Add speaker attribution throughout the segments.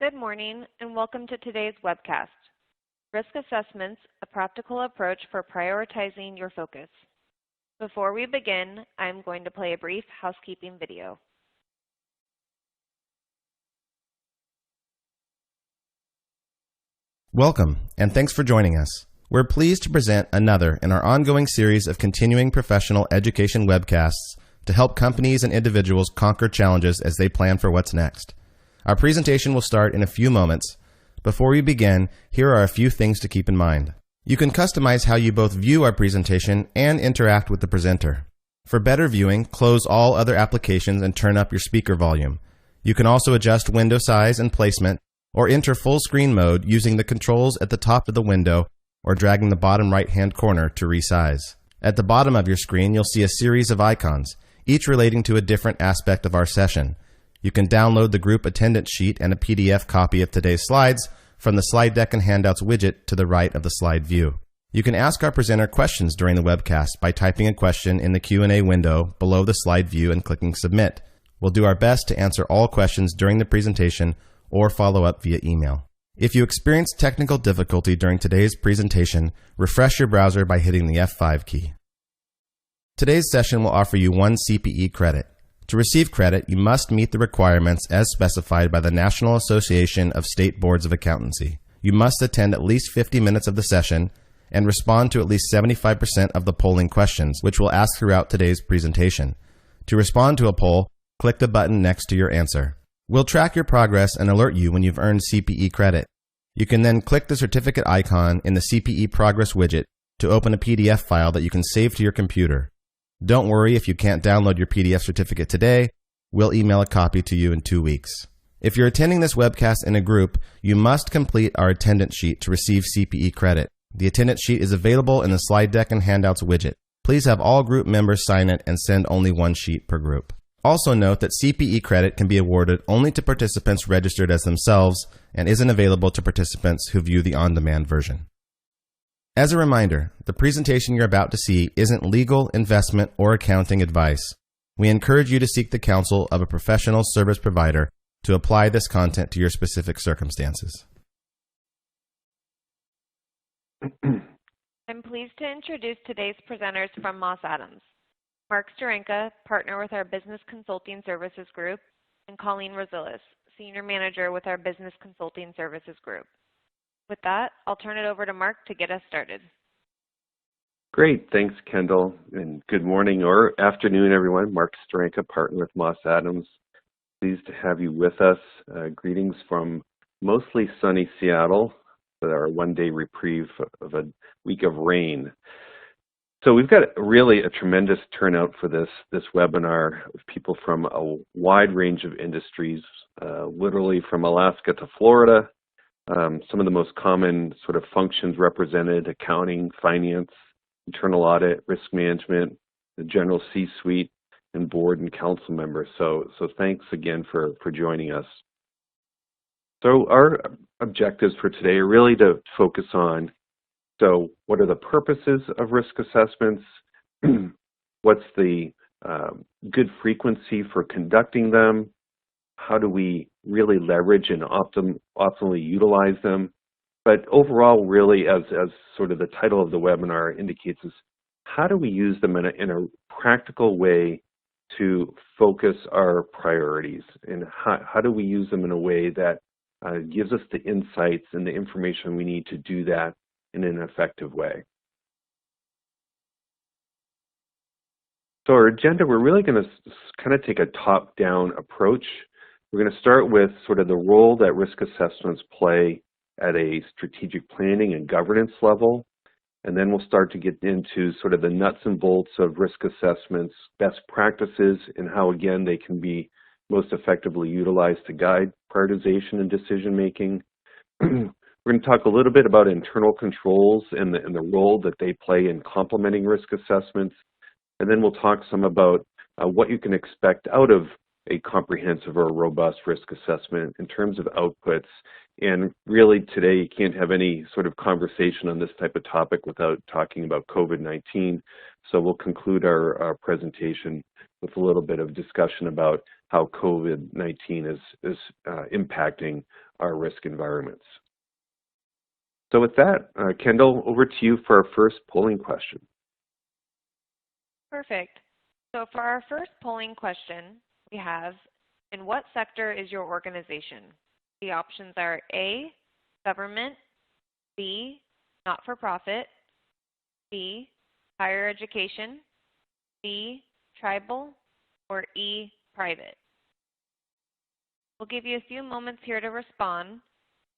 Speaker 1: Good morning and welcome to today's webcast, Risk Assessments, a Practical Approach for Prioritizing Your Focus. Before we begin, I'm going to play a brief housekeeping video.
Speaker 2: Welcome, and thanks for joining us. We're pleased to present another in our ongoing series of continuing professional education webcasts to help companies and individuals conquer challenges as they plan for what's next. Our presentation will start in a few moments. Before we begin, here are a few things to keep in mind. You can customize how you both view our presentation and interact with the presenter. For better viewing, close all other applications and turn up your speaker volume. You can also adjust window size and placement or enter full screen mode using the controls at the top of the window or dragging the bottom right-hand corner to resize. At the bottom of your screen, you'll see a series of icons, each relating to a different aspect of our session. You can download the group attendance sheet and a PDF copy of today's slides from the slide deck and handouts widget to the right of the slide view. You can ask our presenter questions during the webcast by typing a question in the Q&A window below the slide view and clicking Submit. We'll do our best to answer all questions during the presentation or follow up via email. If you experience technical difficulty during today's presentation, refresh your browser by hitting the F5 key. Today's session will offer you 1 CPE credit. To receive credit, you must meet the requirements as specified by the National Association of State Boards of Accountancy. You must attend at least 50 minutes of the session and respond to at least 75% of the polling questions, which we'll ask throughout today's presentation. To respond to a poll, click the button next to your answer. We'll track your progress and alert you when you've earned CPE credit. You can then click the certificate icon in the CPE Progress widget to open a PDF file that you can save to your computer. Don't worry if you can't download your PDF certificate today. We'll email a copy to you in 2 weeks. If you're attending this webcast in a group, you must complete our attendance sheet to receive CPE credit. The attendance sheet is available in the slide deck and handouts widget. Please have all group members sign it and send only 1 sheet per group. Also note that CPE credit can be awarded only to participants registered as themselves and isn't available to participants who view the on-demand version. As a reminder, the presentation you're about to see isn't legal, investment, or accounting advice. We encourage you to seek the counsel of a professional service provider to apply this content to your specific circumstances.
Speaker 1: I'm pleased to introduce today's presenters from Moss Adams. Mark Steranka, partner with our Business Consulting Services Group, and Colleen Rozillis, Senior Manager with our Business Consulting Services Group. With that, I'll turn it over to Mark to get us started.
Speaker 3: Great. Thanks, Kendall. And good morning or afternoon, everyone. Mark Steranka, partner with Moss Adams. Pleased to have you with us. Greetings from mostly sunny Seattle with our one-day reprieve of a week of rain. So we've got really a tremendous turnout for this webinar of people from a wide range of industries, literally from Alaska to Florida. Some of the most common sort of functions represented: accounting, finance, internal audit, risk management, the general C-suite, and board and council members. So thanks again for joining us. So our objectives for today are really to focus on, so what are the purposes of risk assessments? What's the good frequency for conducting them? How do we really leverage and optimally utilize them? But overall, really, as sort of the title of the webinar indicates, is how do we use them in a practical way to focus our priorities? And how do we use them in a way that gives us the insights and the information we need to do that in an effective way? So our agenda, we're really going to kind of take a top-down approach. We're going to start with sort of the role that risk assessments play at a strategic planning and governance level. And then we'll start to get into sort of the nuts and bolts of risk assessments, best practices, and how, again, they can be most effectively utilized to guide prioritization and decision-making. We're going to talk a little bit about internal controls and the role that they play in complementing risk assessments. And then we'll talk some about what you can expect out of a comprehensive or robust risk assessment in terms of outputs. And really today you can't have any sort of conversation on this type of topic without talking about COVID-19. So we'll conclude our presentation with a little bit of discussion about how COVID-19 is impacting our risk environments. So with that, Kendall, over to you for our first polling question.
Speaker 1: Perfect. So for our first polling question, we have, in what sector is your organization? The options are A, government, B, not-for-profit, C, higher education, C, tribal, or E, private. We'll give you a few moments here to respond.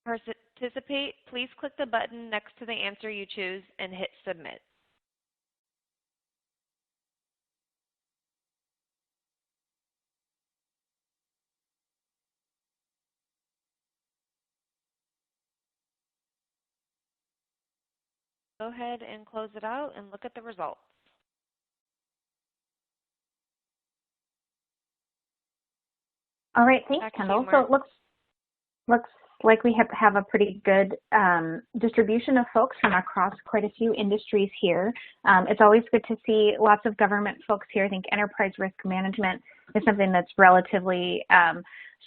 Speaker 1: To participate, please click the button next to the answer you choose and hit submit. Go ahead and close it out and look at the results.
Speaker 4: All right, thanks, Kendall. So it looks like we have a pretty good distribution of folks from across quite a few industries here. It's always good to see lots of government folks here. I think enterprise risk management is something that's relatively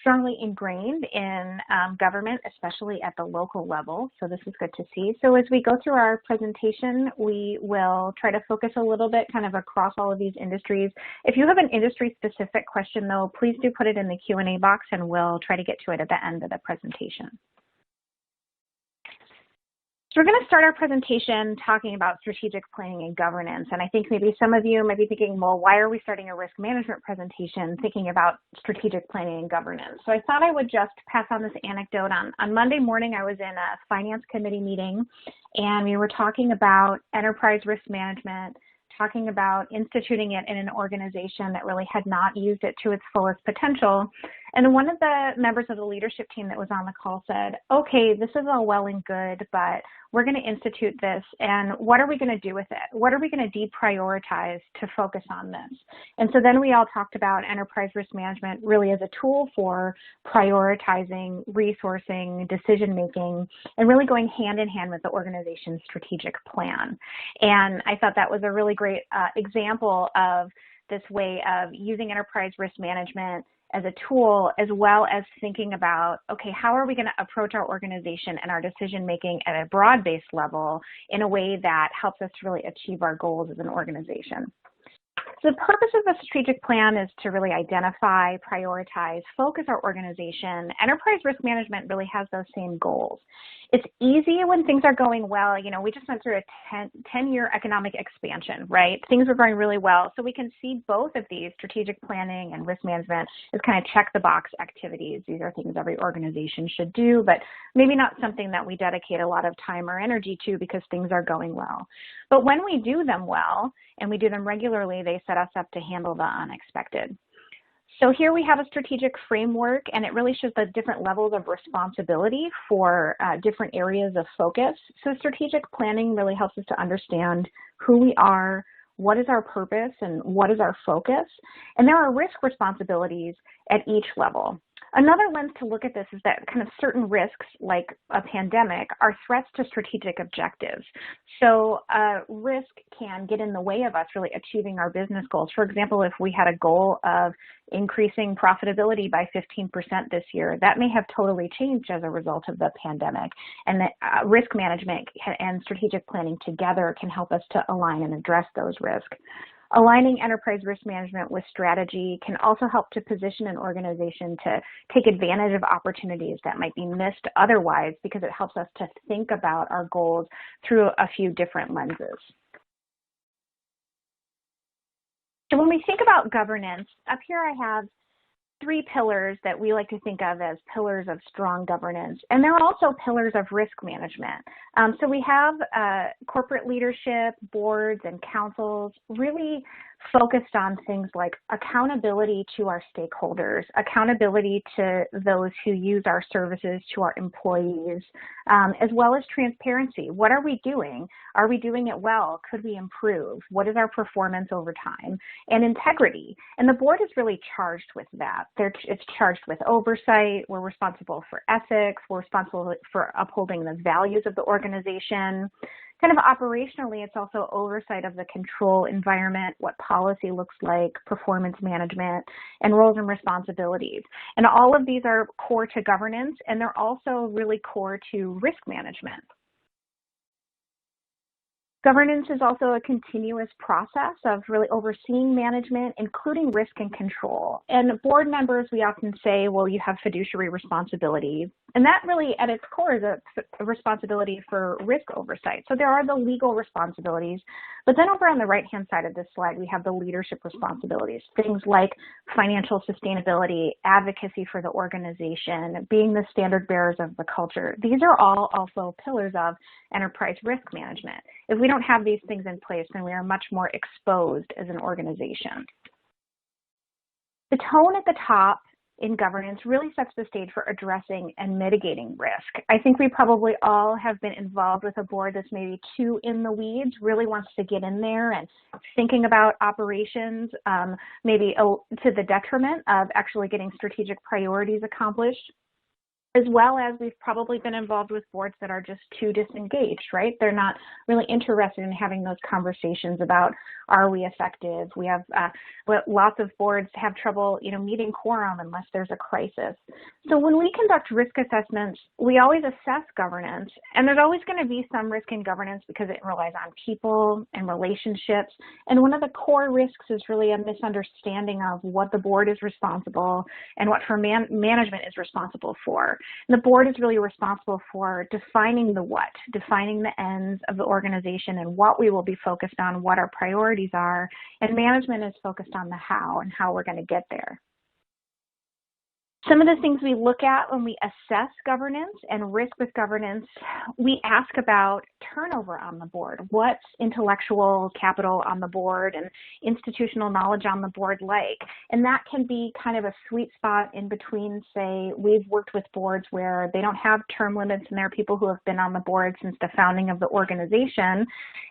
Speaker 4: strongly ingrained in government, especially at the local level. So this is good to see. So as we go through our presentation, we will try to focus a little bit kind of across all of these industries. If you have an industry-specific question, though, please do put it in the Q&A box, and we'll try to get to it at the end of the presentation. So we're going to start our presentation talking about strategic planning and governance. And I think maybe some of you might be thinking, well, why are we starting a risk management presentation thinking about strategic planning and governance? So I thought I would just pass on this anecdote. On Monday morning, I was in a finance committee meeting, and we were talking about enterprise risk management, talking about instituting it in an organization that really had not used it to its fullest potential. And one of the members of the leadership team that was on the call said, okay, this is all well and good, but we're going to institute this, and what are we going to do with it? What are we going to deprioritize to focus on this? And so then we all talked about enterprise risk management really as a tool for prioritizing, resourcing, decision-making, and really going hand in hand with the organization's strategic plan. And I thought that was a really great example of this way of using enterprise risk management as a tool, as well as thinking about, okay, how are we going to approach our organization and our decision-making at a broad-based level in a way that helps us to really achieve our goals as an organization. So the purpose of the strategic plan is to really identify, prioritize, focus our organization. Enterprise risk management really has those same goals. It's easy when things are going well. You know, we just went through a 10-year economic expansion, right? Things were going really well. So we can see both of these, strategic planning and risk management, as kind of check the box activities. These are things every organization should do, but maybe not something that we dedicate a lot of time or energy to because things are going well. But when we do them well and we do them regularly, they set us up to handle the unexpected. So here we have a strategic framework, and it really shows the different levels of responsibility for different areas of focus. So strategic planning really helps us to understand who we are, what is our purpose, and what is our focus. And there are risk responsibilities at each level. Another lens to look at this is that kind of certain risks, like a pandemic, are threats to strategic objectives. So risk can get in the way of us really achieving our business goals. For example, if we had a goal of increasing profitability by 15% this year, that may have totally changed as a result of the pandemic. And that risk management and strategic planning together can help us to align and address those risks. Aligning enterprise risk management with strategy can also help to position an organization to take advantage of opportunities that might be missed otherwise, because it helps us to think about our goals through a few different lenses. So when we think about governance, up here I have 3 pillars that we like to think of as pillars of strong governance, and they're also pillars of risk management. So we have corporate leadership, boards, and councils really focused on things like accountability to our stakeholders, accountability to those who use our services, to our employees, as well as transparency. What are we doing? Are we doing it well? Could we improve? What is our performance over time? And integrity. And the board is really charged with that. It's charged with oversight. We're responsible for ethics. We're responsible for upholding the values of the organization. Kind of operationally, it's also oversight of the control environment, what policy looks like, performance management, and roles and responsibilities. And all of these are core to governance, and they're also really core to risk management. Governance is also a continuous process of really overseeing management, including risk and control. And board members, we often say, well, you have fiduciary responsibility. And that really, at its core, is a responsibility for risk oversight. So there are the legal responsibilities. But then over on the right-hand side of this slide, we have the leadership responsibilities, things like financial sustainability, advocacy for the organization, being the standard bearers of the culture. These are all also pillars of enterprise risk management. If we don't have these things in place, then we are much more exposed as an organization. The tone at the top in governance really sets the stage for addressing and mitigating risk. I think we probably all have been involved with a board that's maybe too in the weeds, really wants to get in there and thinking about operations, maybe to the detriment of actually getting strategic priorities accomplished. As well as we've probably been involved with boards that are just too disengaged, right? They're not really interested in having those conversations about, are we effective? We have lots of boards have trouble, meeting quorum unless there's a crisis. So when we conduct risk assessments, we always assess governance, and there's always going to be some risk in governance because it relies on people and relationships. And one of the core risks is really a misunderstanding of what the board is responsible and what management is responsible for. The board is really responsible for defining the what, defining the ends of the organization and what we will be focused on, what our priorities are, and management is focused on the how and how we're going to get there. Some of the things we look at when we assess governance and risk with governance, we ask about turnover on the board. What's intellectual capital on the board and institutional knowledge on the board like? And that can be kind of a sweet spot in between, say, we've worked with boards where they don't have term limits and there are people who have been on the board since the founding of the organization.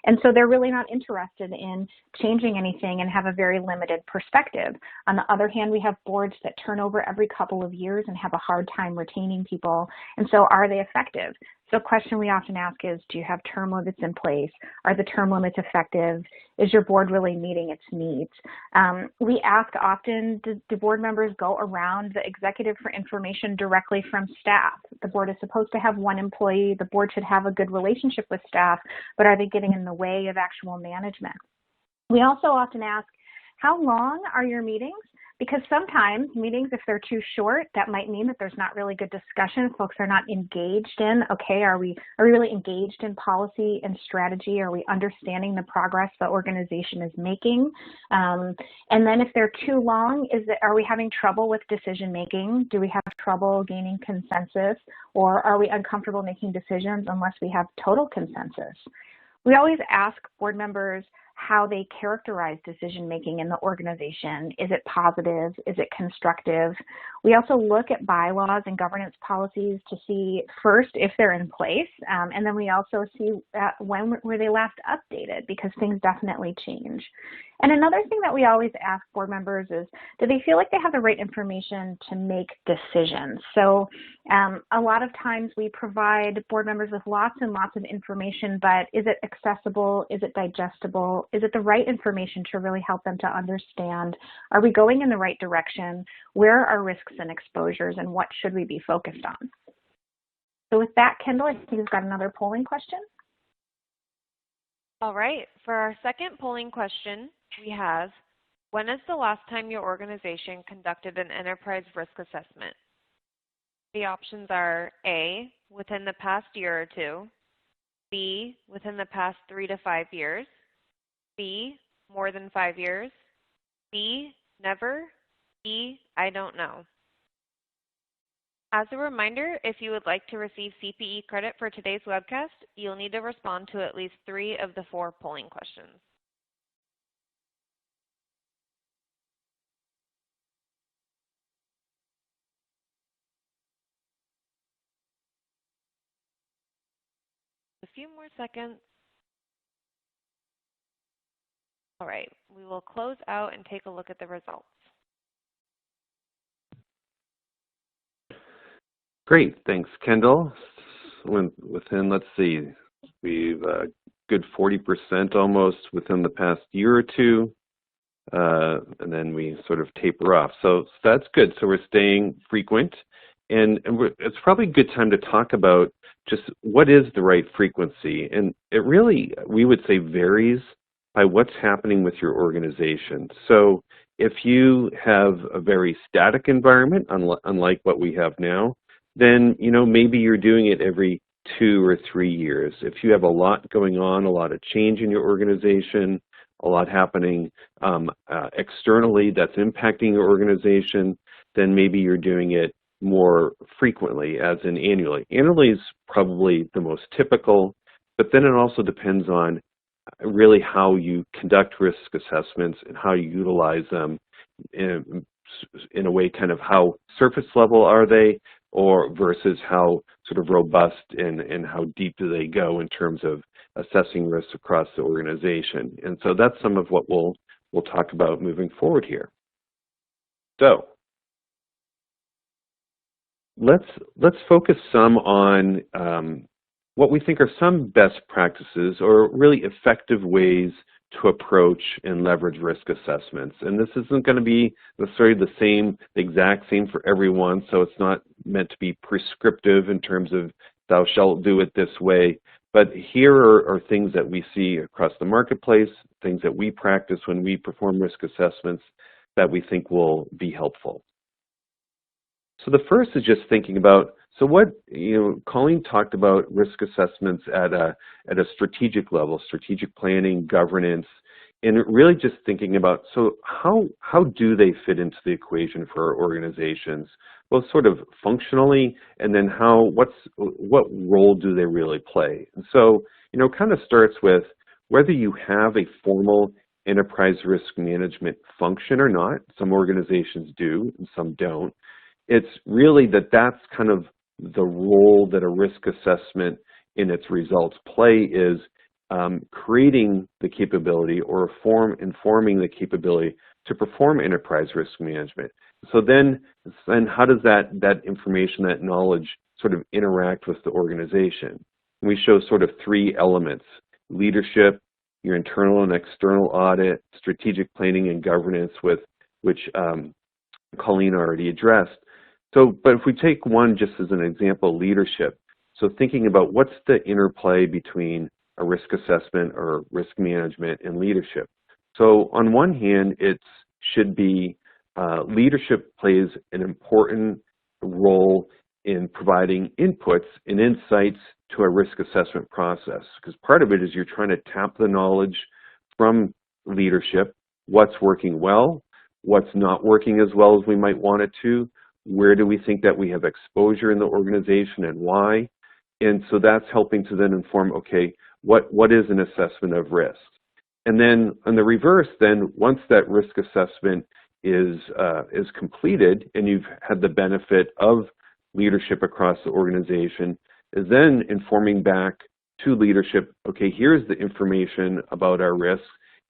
Speaker 4: And so they're really not interested in changing anything and have a very limited perspective. On the other hand, we have boards that turn over every couple of years and have a hard time retaining people. And so are they effective? So a question we often ask is, do you have term limits in place? Are the term limits effective? Is your board really meeting its needs? We ask often, do board members go around the executive for information directly from staff? The board is supposed to have one employee. The board should have a good relationship with staff, but are they getting in the way of actual management? We also often ask, how long are your meetings? Because sometimes meetings, if they're too short, that might mean that there's not really good discussion. Folks are not engaged in, okay, are we really engaged in policy and strategy? Are we understanding the progress the organization is making? And then if they're too long, are we having trouble with decision making? Do we have trouble gaining consensus? Or are we uncomfortable making decisions unless we have total consensus? We always ask board members how they characterize decision-making in the organization. Is it positive? Is it constructive? We also look at bylaws and governance policies to see first if they're in place, and then we also see when were they last updated, because things definitely change. And another thing that we always ask board members is, do they feel like they have the right information to make decisions? So a lot of times we provide board members with lots and lots of information, but is it accessible? Is it digestible? Is it the right information to really help them to understand? Are we going in the right direction? Where are risks and exposures, and what should we be focused on? So with that, Kendall, I think we've got another polling question.
Speaker 1: All right, for our second polling question, we have, when is the last time your organization conducted an enterprise risk assessment? The options are A, within the past year or two, B, within the past 3 to 5 years, B, more than 5 years, C, never, D, I don't know. As a reminder, if you would like to receive CPE credit for today's webcast, you'll need to respond to at least 3 of the 4 polling questions. A few more seconds. All right, we will close out and take a look at the results.
Speaker 3: Great, thanks, Kendall. Within, let's see, we've good 40% almost within the past year or two, and then we sort of taper off. So that's good. So we're staying frequent, and it's probably a good time to talk about just what is the right frequency. And it really, we would say, varies by what's happening with your organization. So if you have a very static environment, unlike what we have now, then maybe you're doing it every 2 or 3 years. If you have a lot going on, a lot of change in your organization, a lot happening externally that's impacting your organization, then maybe you're doing it more frequently, as in annually. Annually is probably the most typical, but then it also depends on really how you conduct risk assessments and how you utilize them in a way, kind of how surface level are they, or versus how sort of robust and how deep do they go in terms of assessing risks across the organization. And so that's some of what we'll talk about moving forward here. So let's focus some on what we think are some best practices or really effective ways to approach and leverage risk assessments. And this isn't going to be necessarily the exact same for everyone, so it's not meant to be prescriptive in terms of thou shalt do it this way. But here are things that we see across the marketplace, things that we practice when we perform risk assessments that we think will be helpful. So the first is just thinking about, so what, Colleen talked about risk assessments at a strategic level, strategic planning, governance, and really just thinking about, so how do they fit into the equation for our organizations, both sort of functionally, and then what role do they really play? And so, kind of starts with whether you have a formal enterprise risk management function or not. Some organizations do, and some don't. It's really that's kind of the role that a risk assessment in its results play, is creating the capability or informing the capability to perform enterprise risk management. So then how does that information, that knowledge sort of interact with the organization? We show sort of 3 elements: leadership, your internal and external audit, strategic planning and governance, which Colleen already addressed. So, but if we take one just as an example, leadership. So thinking about what's the interplay between a risk assessment or risk management and leadership. So on one hand, it should be leadership plays an important role in providing inputs and insights to a risk assessment process, because part of it is you're trying to tap the knowledge from leadership, what's working well, what's not working as well as we might want it to, where do we think that we have exposure in the organization and why? And so that's helping to then inform, okay, what is an assessment of risk? And then on the reverse, then once that risk assessment is completed and you've had the benefit of leadership across the organization, is then informing back to leadership, okay, here's the information about our risks,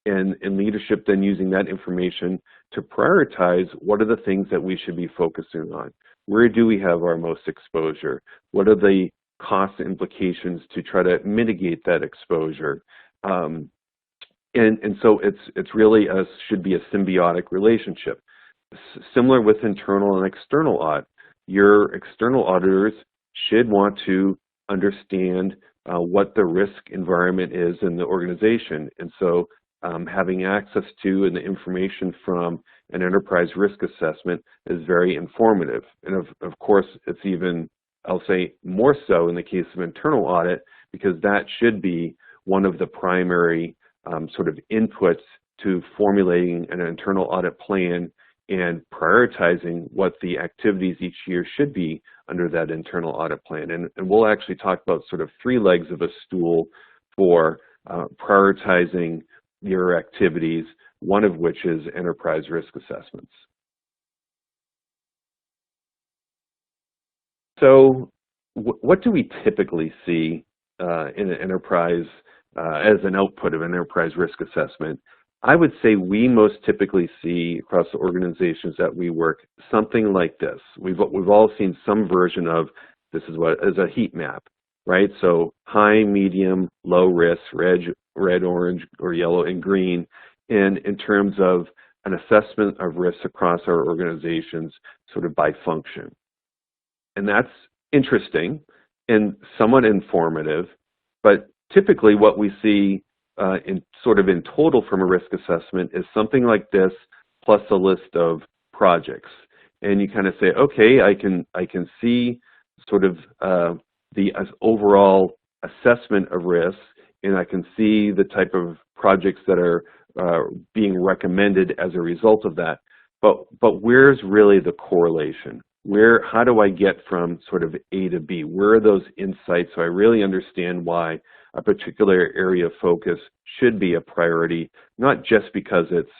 Speaker 3: and leadership then using that information to prioritize what are the things that we should be focusing on. Where do we have our most exposure? What are the cost implications to try to mitigate that exposure? And so it's really should be a symbiotic relationship. Similar with internal and external audit. Your external auditors should want to understand what the risk environment is in the organization. And so having access to and the information from an enterprise risk assessment is very informative. And of course, it's even, I'll say, more so in the case of internal audit, because that should be one of the primary sort of inputs to formulating an internal audit plan and prioritizing what the activities each year should be under that internal audit plan. And we'll actually talk about sort of 3 legs of a stool for prioritizing your activities, one of which is enterprise risk assessments. So what do we typically see in an enterprise as an output of an enterprise risk assessment? I would say we most typically see across the organizations that we work something like this. We've all seen some version of this is what is a heat map. right? So high, medium, low risk, red, orange, or yellow, and green, and in terms of an assessment of risks across our organizations sort of by function. And that's interesting and somewhat informative, but typically what we see in total from a risk assessment is something like this plus a list of projects. And you kind of say, okay, I can see sort of the overall assessment of risk, and I can see the type of projects that are being recommended as a result of that. But where's really the correlation? How do I get from sort of A to B? Where are those insights so I really understand why a particular area of focus should be a priority, not just because it's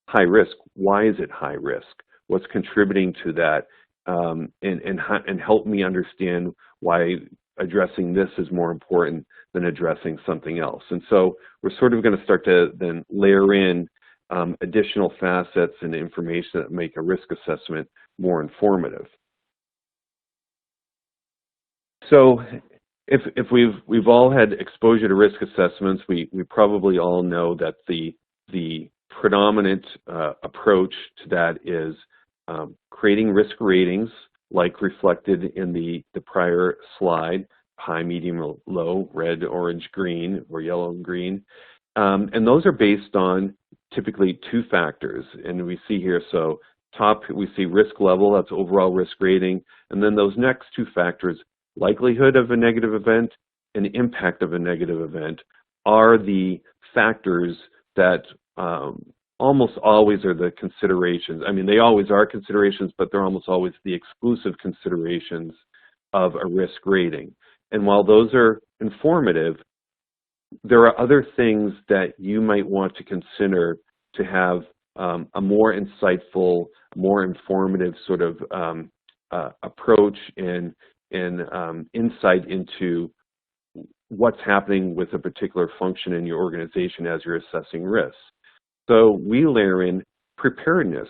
Speaker 3: high risk. Why is it high risk? What's contributing to that? And help me understand why addressing this is more important than addressing something else. And so we're sort of going to start to then layer in additional facets and information that make a risk assessment more informative. So if we've all had exposure to risk assessments, we probably all know that the predominant approach to that is creating risk ratings, like reflected in the prior slide: high, medium, low, red, orange, green, or yellow and green. And those are based on typically two factors. And we see here, so top, we see risk level, that's overall risk rating. And then those next two factors, likelihood of a negative event and impact of a negative event, are the factors that almost always are the considerations. I mean, they always are considerations, but they're almost always the exclusive considerations of a risk rating. And while those are informative, there are other things that you might want to consider to have a more insightful, more informative sort of approach and insight into what's happening with a particular function in your organization as you're assessing risks. So we layer in preparedness.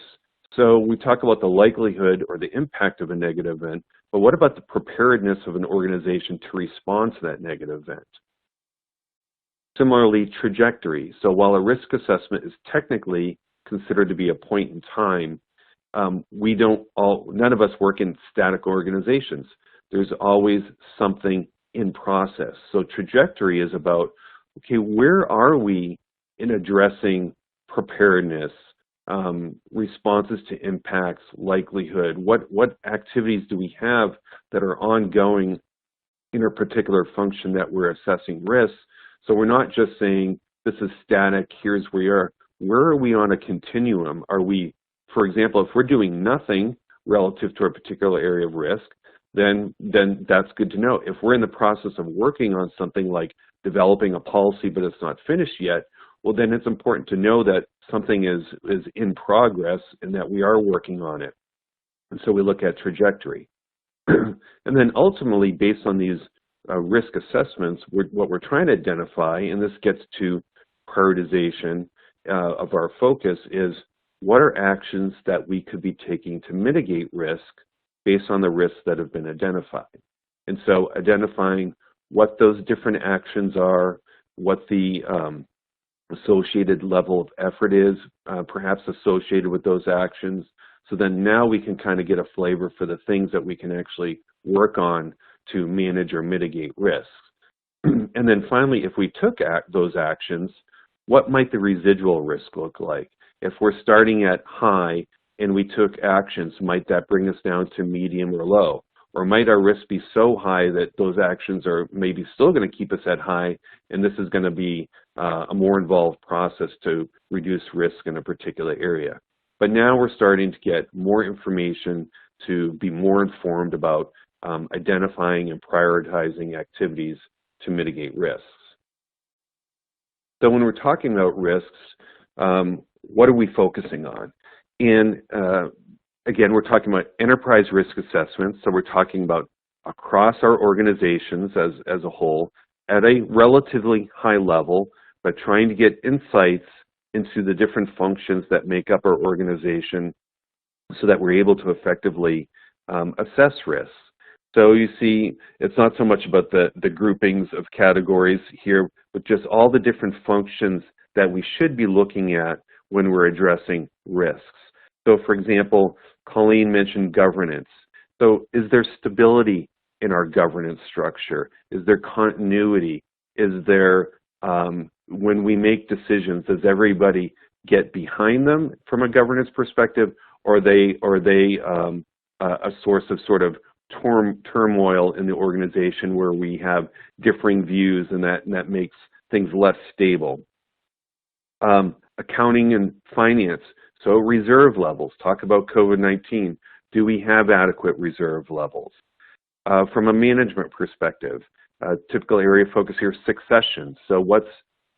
Speaker 3: So we talk about the likelihood or the impact of a negative event, but what about the preparedness of an organization to respond to that negative event? Similarly, trajectory. So while a risk assessment is technically considered to be a point in time, none of us work in static organizations. There's always something in process. So trajectory is about, okay, where are we in addressing preparedness, responses to impacts, likelihood? What activities do we have that are ongoing in a particular function that we're assessing risks? So we're not just saying this is static, here's where we are. Where are we on a continuum? Are we, for example, if we're doing nothing relative to a particular area of risk, then that's good to know. If we're in the process of working on something like developing a policy but it's not finished yet, well, then it's important to know that something is in progress and that we are working on it. And so we look at trajectory. And then ultimately, based on these risk assessments, what we're trying to identify, and this gets to prioritization of our focus, is what are actions that we could be taking to mitigate risk based on the risks that have been identified. And so identifying what those different actions are, what the associated level of effort is, perhaps associated with those actions. So then now we can kind of get a flavor for the things that we can actually work on to manage or mitigate risks. And then finally, if we took those actions, what might the residual risk look like? If we're starting at high and we took actions, might that bring us down to medium or low? Or might our risk be so high that those actions are maybe still going to keep us at high, and this is going to be a more involved process to reduce risk in a particular area? But now we're starting to get more information to be more informed about identifying and prioritizing activities to mitigate risks. So when we're talking about risks, what are we focusing on? And again, we're talking about enterprise risk assessments, so we're talking about across our organizations as a whole at a relatively high level, but trying to get insights into the different functions that make up our organization so that we're able to effectively assess risks. So you see, it's not so much about the groupings of categories here, but just all the different functions that we should be looking at when we're addressing risks. So for example, Colleen mentioned governance. So is there stability in our governance structure? Is there continuity? Is there, when we make decisions, does everybody get behind them from a governance perspective, or are they a source of sort of turmoil in the organization where we have differing views, and that makes things less stable? Accounting and finance, so reserve levels. Talk about COVID-19. Do we have adequate reserve levels? From a management perspective, typical area of focus here, succession. So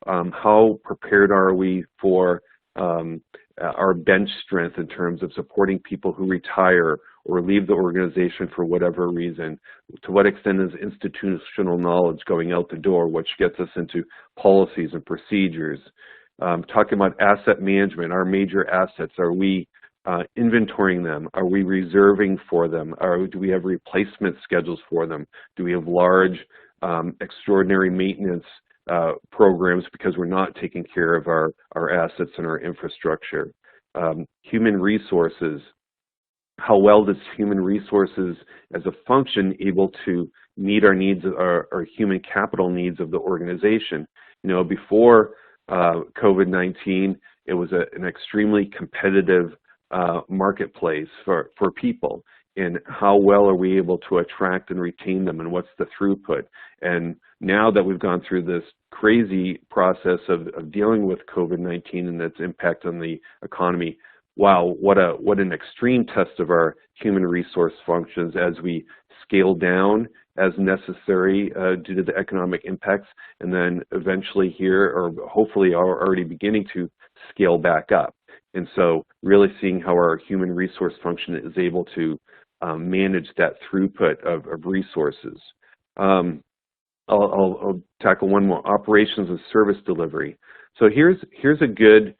Speaker 3: how prepared are we for our bench strength in terms of supporting people who retire or leave the organization for whatever reason? To what extent is institutional knowledge going out the door, which gets us into policies and procedures? Talking about asset management, our major assets, are we inventorying them? Are we reserving for them? Do we have replacement schedules for them? Do we have large extraordinary maintenance programs because we're not taking care of our assets and our infrastructure? Human resources, how well does human resources as a function able to meet our needs, our human capital needs of the organization? Before COVID-19, it was an extremely competitive marketplace for people. And how well are we able to attract and retain them, and what's the throughput? And now that we've gone through this crazy process of dealing with COVID-19 and its impact on the economy, wow, what an extreme test of our human resource functions as we scale down as necessary due to the economic impacts, and then eventually here, or hopefully are already beginning to scale back up. And so really seeing how our human resource function is able to manage that throughput of resources. I'll tackle one more, operations and service delivery. So here's a good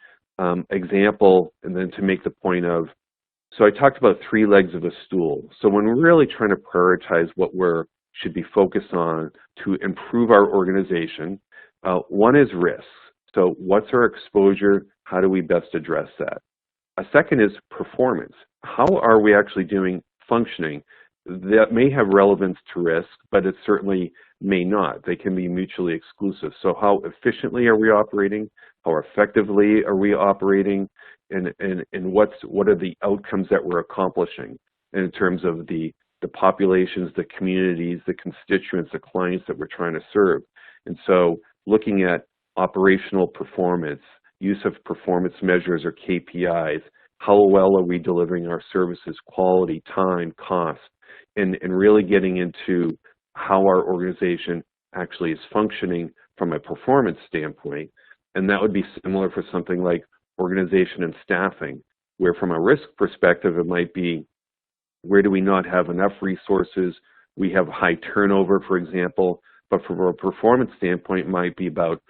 Speaker 3: example, and then to make the point of, so I talked about 3 legs of a stool. So when we're really trying to prioritize what should be focused on to improve our organization, one is risks. So what's our exposure? How do we best address that? A second is performance. How are we actually functioning? That may have relevance to risk, but it certainly may not. They can be mutually exclusive. So how efficiently are we operating? How effectively are we operating? And what are the outcomes that we're accomplishing in terms of the populations, the communities, the constituents, the clients that we're trying to serve? And so looking at operational performance, use of performance measures or KPIs, how well are we delivering our services, quality, time, cost, and really getting into how our organization actually is functioning from a performance standpoint. And that would be similar for something like organization and staffing, where from a risk perspective, it might be, where do we not have enough resources? We have high turnover, for example, but from a performance standpoint, it might be about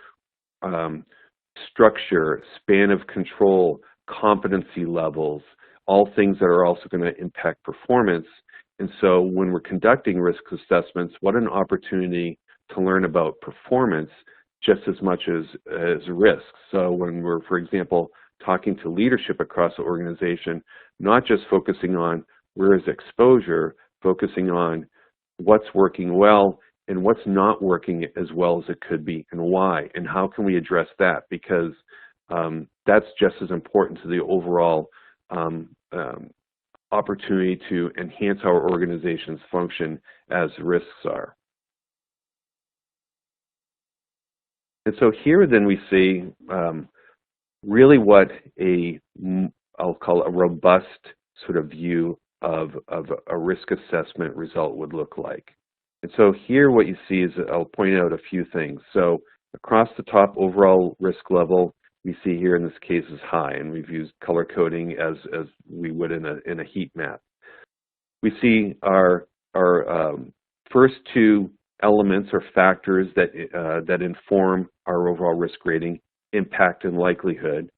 Speaker 3: structure, span of control, competency levels, all things that are also going to impact performance. And so when we're conducting risk assessments, what an opportunity to learn about performance just as much as risk. So when we're, for example, talking to leadership across the organization, not just focusing on where is exposure, focusing on what's working well and what's not working as well as it could be, and why, and how can we address that? Because that's just as important to the overall opportunity to enhance our organization's function as risks are. And so here then we see really what I'll call a robust sort of view of a risk assessment result would look like. And so here what you see is, I'll point out a few things. So across the top, overall risk level, we see here in this case is high, and we've used color coding as we would in a heat map. We see our first 2 elements or factors that inform our overall risk rating, impact and likelihood.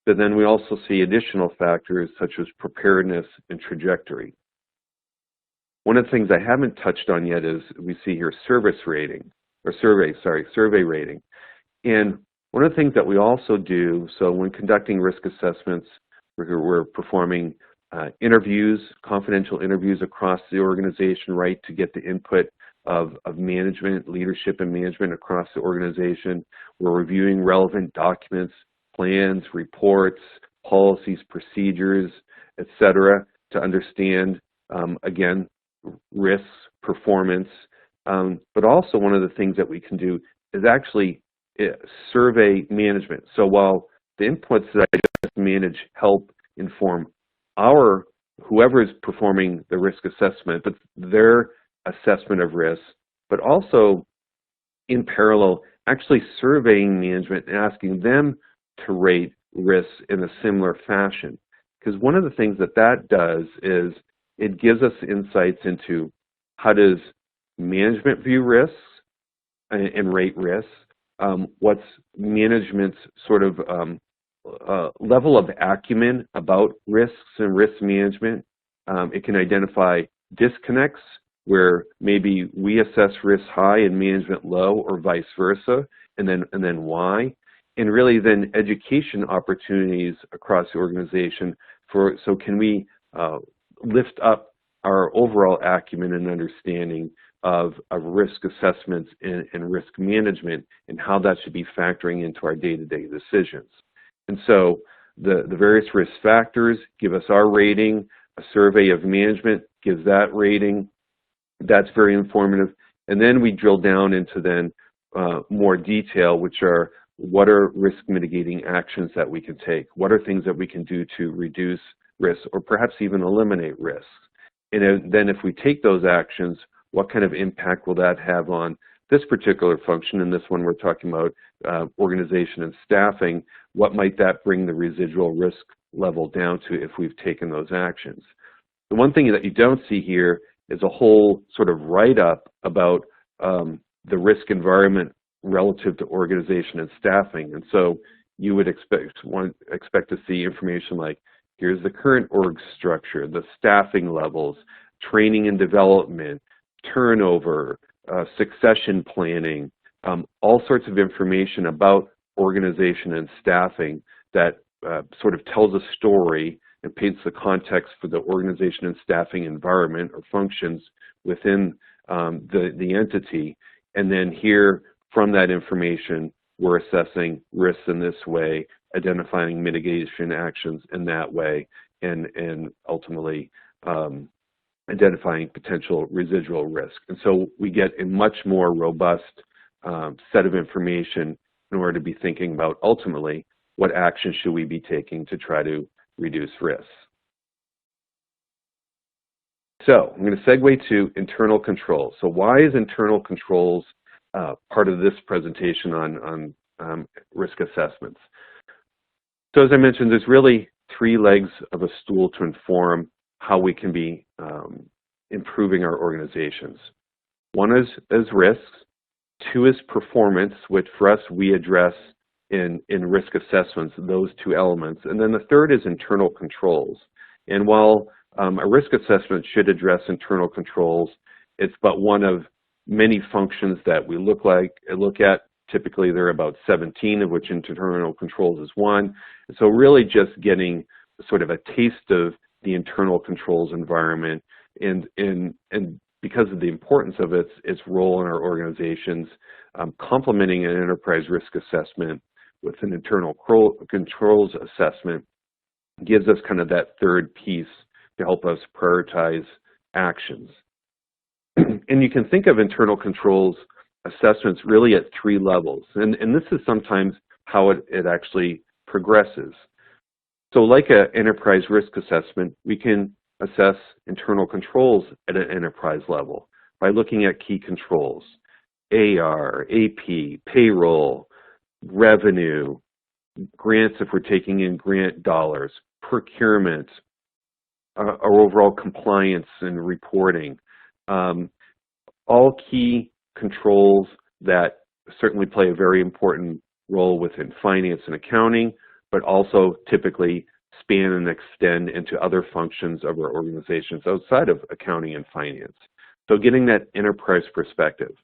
Speaker 3: But then we also see additional factors such as preparedness and trajectory. One of the things I haven't touched on yet is we see here survey rating. And one of the things that we also do, so when conducting risk assessments, we're performing interviews, confidential interviews across the organization, right, to get the input of management, leadership and management across the organization. We're reviewing relevant documents, plans, reports, policies, procedures, etc., to understand, again, risks, performance. But also one of the things that we can do is actually survey management. So while the inputs that I just manage help inform whoever is performing the risk assessment, but their assessment of risk, but also in parallel, actually surveying management and asking them to rate risks in a similar fashion. Because one of the things that does is it gives us insights into how does management view risks and rate risks, what's management's sort of level of acumen about risks and risk management. It can identify disconnects where maybe we assess risk high and management low, or vice versa, and then why. And really then education opportunities across the organization so can we lift up our overall acumen and understanding of risk assessments and risk management, and how that should be factoring into our day-to-day decisions. And so the various risk factors give us our rating, a survey of management gives that rating. That's very informative. And then we drill down into then more detail, which are what are risk mitigating actions that we can take? What are things that we can do to reduce risk or perhaps even eliminate risks? And then if we take those actions, what kind of impact will that have on this particular function? In this one, we're talking about organization and staffing. What might that bring the residual risk level down to if we've taken those actions? The one thing that you don't see here is a whole sort of write-up about the risk environment relative to organization and staffing. And so you would expect to see information like, here's the current org structure, the staffing levels, training and development, turnover, succession planning, all sorts of information about organization and staffing that sort of tells a story and paints the context for the organization and staffing environment or functions within the entity. And then here, from that information, we're assessing risks in this way, identifying mitigation actions in that way, and ultimately identifying potential residual risk. And so we get a much more robust set of information in order to be thinking about ultimately what action should we be taking to try to reduce risks. So I'm going to segue to internal controls. So why is internal controls part of this presentation on risk assessments? So as I mentioned, there's really three legs of a stool to inform how we can be improving our organizations. One is risks, two is performance, which for us we address in risk assessments, those two elements, and then the third is internal controls. And while a risk assessment should address internal controls, it's but one of many functions that we look at. Typically there are about 17, of which internal controls is one. And so really just getting sort of a taste of the internal controls environment, and because of the importance of its role in our organizations, complementing an enterprise risk assessment with an internal controls assessment gives us kind of that third piece to help us prioritize actions. And you can think of internal controls assessments really at three levels, and this is sometimes how it actually progresses. So like an enterprise risk assessment, we can assess internal controls at an enterprise level by looking at key controls: AR, AP, payroll, revenue, grants if we're taking in grant dollars, procurement, our overall compliance and reporting. All key controls that certainly play a very important role within finance and accounting, but also typically span and extend into other functions of our organizations outside of accounting and finance. So getting that enterprise perspective.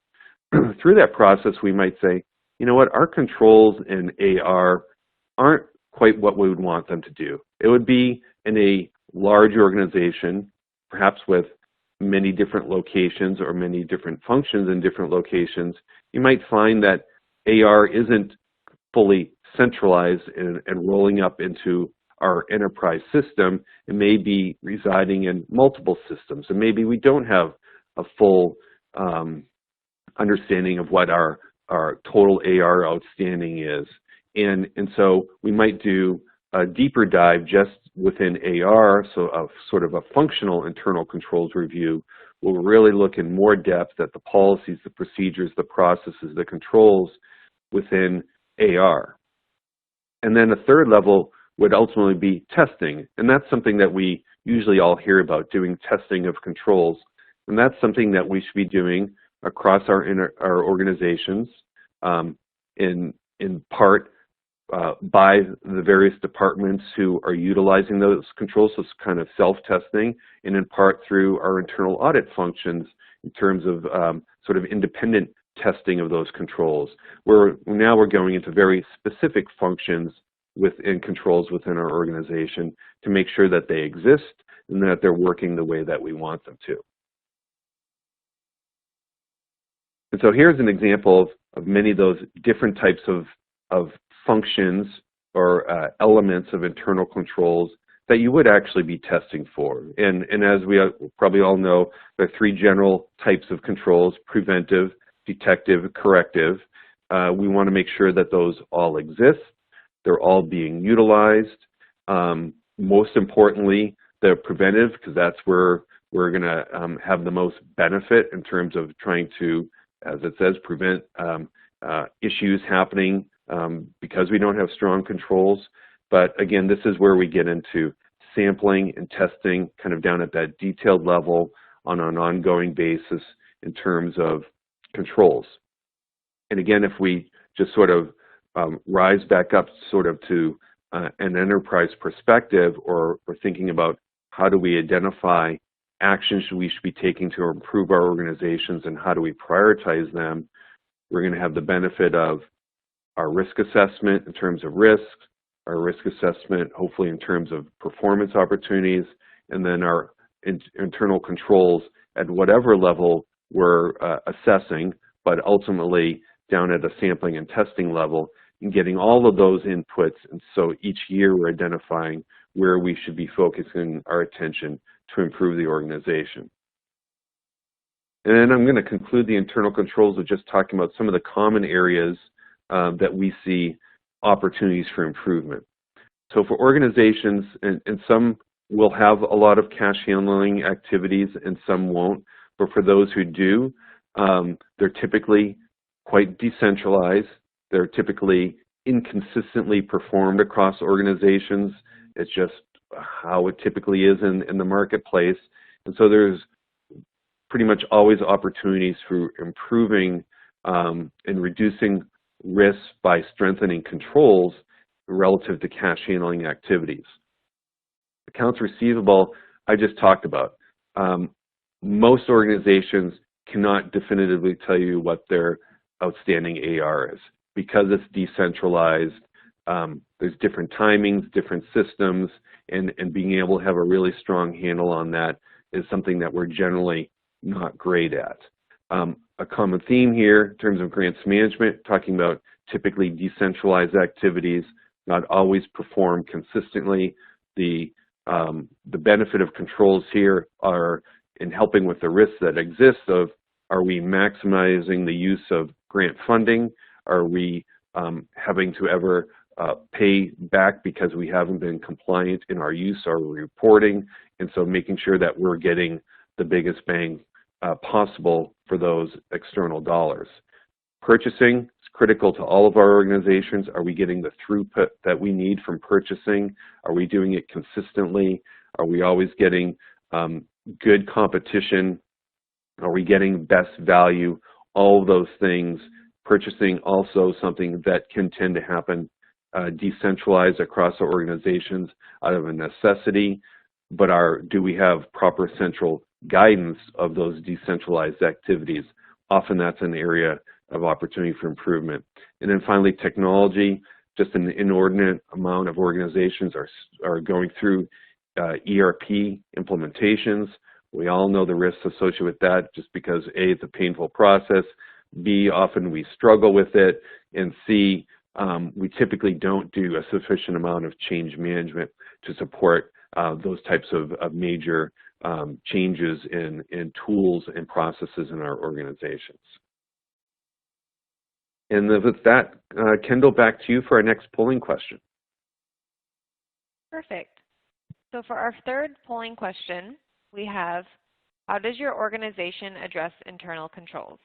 Speaker 3: Through that process, we might say, you know what, our controls in AR aren't quite what we would want them to do. It would be in a large organization, perhaps with many different locations or many different functions in different locations. You might find that AR isn't fully centralized and rolling up into our enterprise system. It may be residing in multiple systems, and maybe we don't have a full understanding of what our total AR outstanding is. And so we might do a deeper dive just within AR, so a sort of a functional internal controls review. We'll really look in more depth at the policies, the procedures, the processes, the controls within AR. And then a third level would ultimately be testing. And that's something that we usually all hear about, doing testing of controls. And that's something that we should be doing across our organizations, in part by the various departments who are utilizing those controls, so it's kind of self-testing, and in part through our internal audit functions in terms of sort of independent testing of those controls. Now we're going into very specific functions within controls within our organization to make sure that they exist and that they're working the way that we want them to. And so here's an example of many of those different types of functions or elements of internal controls that you would actually be testing for. And as we probably all know, there are three general types of controls: preventive, detective, corrective. We want to make sure that those all exist. They're all being utilized. Most importantly, the preventive, because that's where we're going to have the most benefit in terms of trying to, as it says, prevent issues happening because we don't have strong controls. But again, this is where we get into sampling and testing kind of down at that detailed level on an ongoing basis in terms of controls. And again, if we just sort of rise back up sort of to an enterprise perspective, or thinking about how do we identify actions we should be taking to improve our organizations and how do we prioritize them, we're going to have the benefit of our risk assessment in terms of risks, our risk assessment hopefully in terms of performance opportunities, and then our internal controls at whatever level we're assessing, but ultimately down at a sampling and testing level, and getting all of those inputs. And so each year we're identifying where we should be focusing our attention to improve the organization. And then I'm going to conclude the internal controls with just talking about some of the common areas that we see opportunities for improvement. So for organizations, and some will have a lot of cash handling activities and some won't, but for those who do, they're typically quite decentralized. They're typically inconsistently performed across organizations. It's just how it typically is in the marketplace. And so there's pretty much always opportunities for improving and reducing risks by strengthening controls relative to cash handling activities. Accounts receivable, I just talked about. Most organizations cannot definitively tell you what their outstanding AR is because it's decentralized. There's different timings, different systems, and being able to have a really strong handle on that is something that we're generally not great at. A common theme here in terms of grants management, talking about typically decentralized activities, not always perform consistently. The benefit of controls here are in helping with the risks that exist of, are we maximizing the use of grant funding? Are we having to ever pay back because we haven't been compliant in our use or reporting? And so making sure that we're getting the biggest bang possible for those external dollars. Purchasing is critical to all of our organizations. Are we getting the throughput that we need from purchasing? Are we doing it consistently? Are we always getting good competition? Are we getting best value? All of those things. Purchasing also something that can tend to happen decentralized across our organizations out of a necessity, but do we have proper central guidance of those decentralized activities? Often that's an area of opportunity for improvement. And then finally, technology. Just an inordinate amount of organizations are going through ERP implementations. We all know the risks associated with that just because A, it's a painful process, B, often we struggle with it, and C, we typically don't do a sufficient amount of change management to support those types of major changes in tools and processes in our organizations. And with that, Kendall, back to you for our next polling question.
Speaker 1: Perfect. So for our third polling question, we have, how does your organization address internal controls?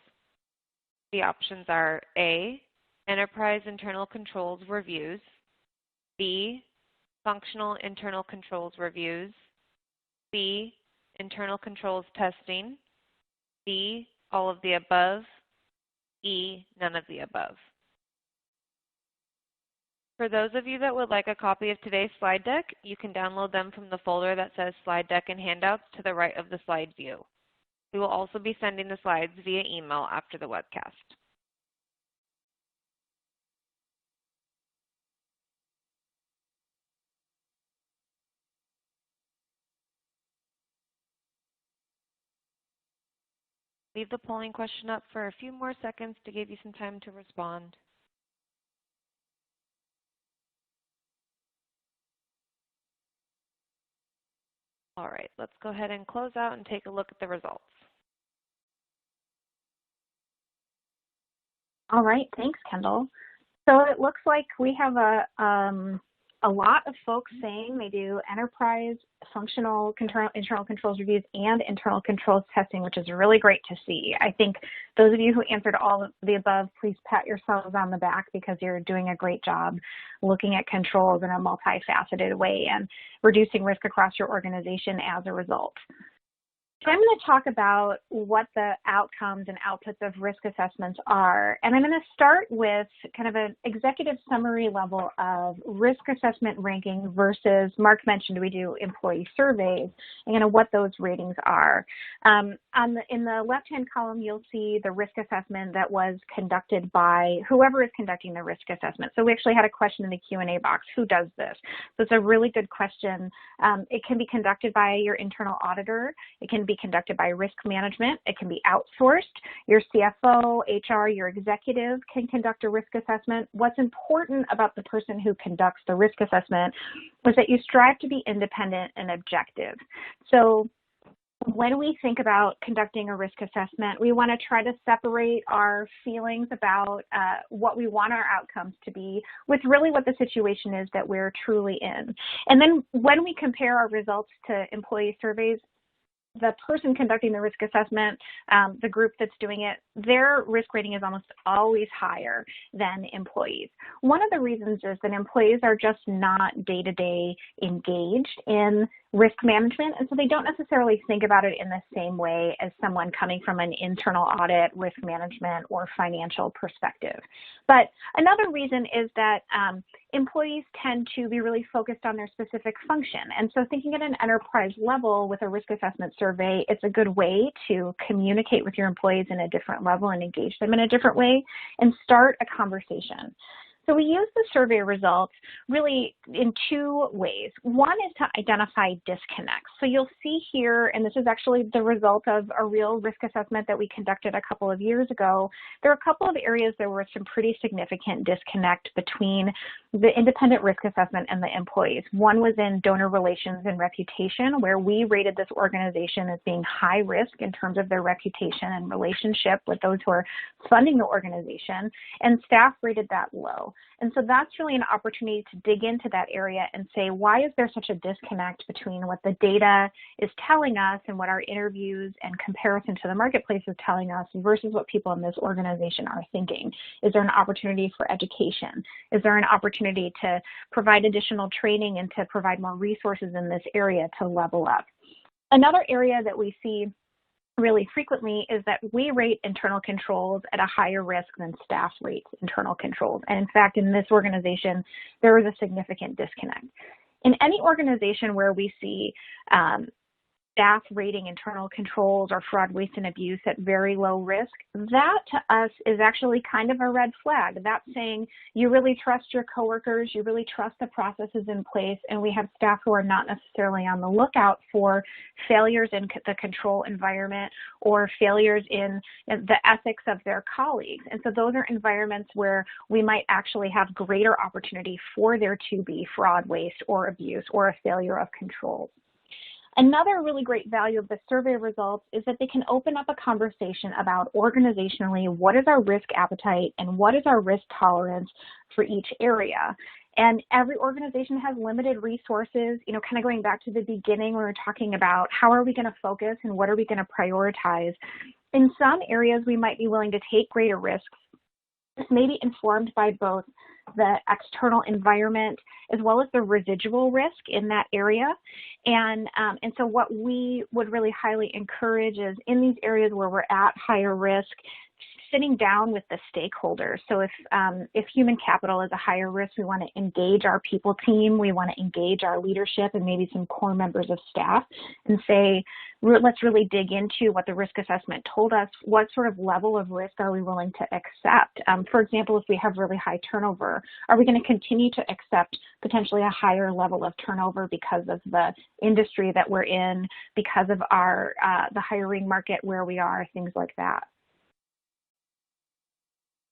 Speaker 1: The options are A, enterprise internal controls reviews, B, functional internal controls reviews, C, internal controls testing, D, all of the above, E, none of the above. For those of you that would like a copy of today's slide deck, you can download them from the folder that says Slide Deck and Handouts to the right of the slide view. We will also be sending the slides via email after the webcast. Leave the polling question up for a few more seconds to give you some time to respond. All right, let's go ahead and close out and take a look at the results.
Speaker 4: All right, thanks, Kendall. So it looks like we have a lot of folks saying they do enterprise functional internal controls reviews and internal controls testing, which is really great to see. I think those of you who answered all of the above, please pat yourselves on the back because you're doing a great job looking at controls in a multifaceted way and reducing risk across your organization as a result. So I'm going to talk about what the outcomes and outputs of risk assessments are. And I'm going to start with kind of an executive summary level of risk assessment ranking versus, Mark mentioned we do employee surveys, and kind of what those ratings are. In the left-hand column, you'll see the risk assessment that was conducted by whoever is conducting the risk assessment. So we actually had a question in the Q&A box, who does this? So it's a really good question. It can be conducted by your internal auditor. It can be conducted by risk management. It can be outsourced. Your CFO, HR, your executive can conduct a risk assessment. What's important about the person who conducts the risk assessment is that you strive to be independent and objective. So when we think about conducting a risk assessment, we want to try to separate our feelings about what we want our outcomes to be with really what the situation is that we're truly in. And then when we compare our results to employee surveys, the person conducting the risk assessment, the group that's doing it, their risk rating is almost always higher than employees. One of the reasons is that employees are just not day-to-day engaged in risk management, and so they don't necessarily think about it in the same way as someone coming from an internal audit, risk management, or financial perspective. But another reason is that employees tend to be really focused on their specific function, and so thinking at an enterprise level with a risk assessment survey, it's a good way to communicate with your employees in a different level and engage them in a different way and start a conversation. So we use the survey results really in two ways. One is to identify disconnects. So you'll see here, and this is actually the result of a real risk assessment that we conducted a couple of years ago. There are a couple of areas there were some pretty significant disconnect between the independent risk assessment and the employees. One was in donor relations and reputation, where we rated this organization as being high risk in terms of their reputation and relationship with those who are funding the organization, and staff rated that low. And so that's really an opportunity to dig into that area and say, why is there such a disconnect between what the data is telling us and what our interviews and comparison to the marketplace is telling us versus what people in this organization are thinking? Is there an opportunity for education? Is there an opportunity to provide additional training and to provide more resources in this area to level up? Another area that we see really frequently is that we rate internal controls at a higher risk than staff rates internal controls. And in fact, in this organization, there was a significant disconnect. In any organization where we see staff rating internal controls or fraud, waste, and abuse at very low risk, that to us is actually kind of a red flag. That's saying you really trust your coworkers, you really trust the processes in place, and we have staff who are not necessarily on the lookout for failures in the control environment or failures in the ethics of their colleagues. And so those are environments where we might actually have greater opportunity for there to be fraud, waste, or abuse, or a failure of controls. Another really great value of the survey results is that they can open up a conversation about organizationally what is our risk appetite and what is our risk tolerance for each area. And every organization has limited resources, kind of going back to the beginning when we were talking about how are we going to focus and what are we going to prioritize. In some areas, we might be willing to take greater risks. This may be informed by both the external environment as well as the residual risk in that area. And so what we would really highly encourage is in these areas where we're at higher risk, sitting down with the stakeholders. So if human capital is a higher risk, we want to engage our people team, we want to engage our leadership and maybe some core members of staff and say, let's really dig into what the risk assessment told us. What sort of level of risk are we willing to accept? For example, if we have really high turnover, are we going to continue to accept potentially a higher level of turnover because of the industry that we're in, because of our the hiring market where we are, things like that.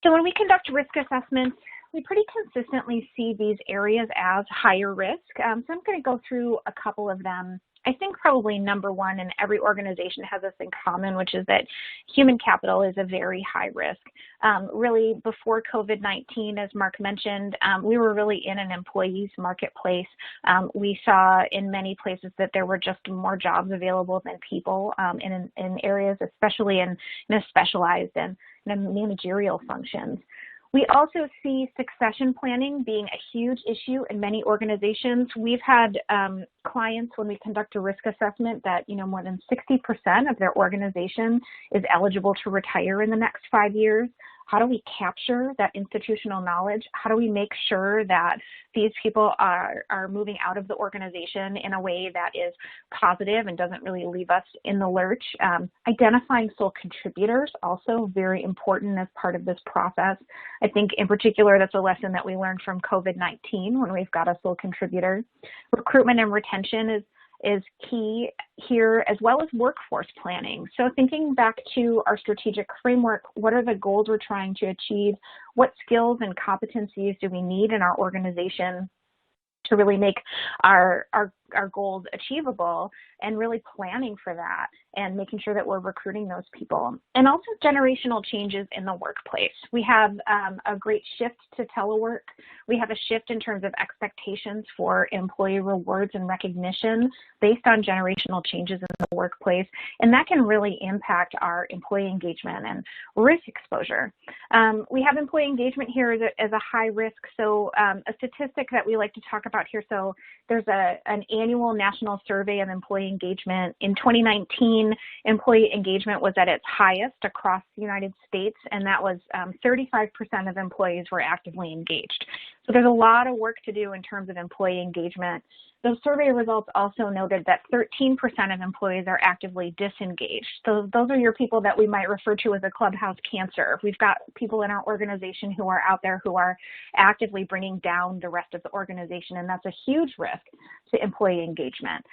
Speaker 4: So when we conduct risk assessments, we pretty consistently see these areas as higher risk. So I'm going to go through a couple of them. I think probably number one, and every organization has this in common, which is that human capital is a very high risk. Really, before COVID-19, as Mark mentioned, we were really in an employees marketplace. We saw in many places that there were just more jobs available than people in areas, especially in specialized and managerial functions. We also see succession planning being a huge issue in many organizations. We've had clients when we conduct a risk assessment that, more than 60% of their organization is eligible to retire in the next 5 years. How do we capture that institutional knowledge? How do we make sure that these people are moving out of the organization in a way that is positive and doesn't really leave us in the lurch? Identifying sole contributors, also very important as part of this process. I think in particular, that's a lesson that we learned from COVID-19 when we've got a sole contributor. Recruitment and retention is key here, as well as workforce planning. So thinking back to our strategic framework, what are the goals we're trying to achieve? What skills and competencies do we need in our organization to really make our goals achievable, and really planning for that and making sure that we're recruiting those people. And also generational changes in the workplace. We have a great shift to telework. We have a shift in terms of expectations for employee rewards and recognition based on generational changes in the workplace. And that can really impact our employee engagement and risk exposure. We have employee engagement here as a high risk. So a statistic that we like to talk about here. So there's an annual national survey of employee engagement. In 2019, employee engagement was at its highest across the United States, and that was 35% of employees were actively engaged. So there's a lot of work to do in terms of employee engagement. Those survey results also noted that 13% of employees are actively disengaged. So those are your people that we might refer to as a clubhouse cancer. We've got people in our organization who are out there who are actively bringing down the rest of the organization, and that's a huge risk to employee engagement.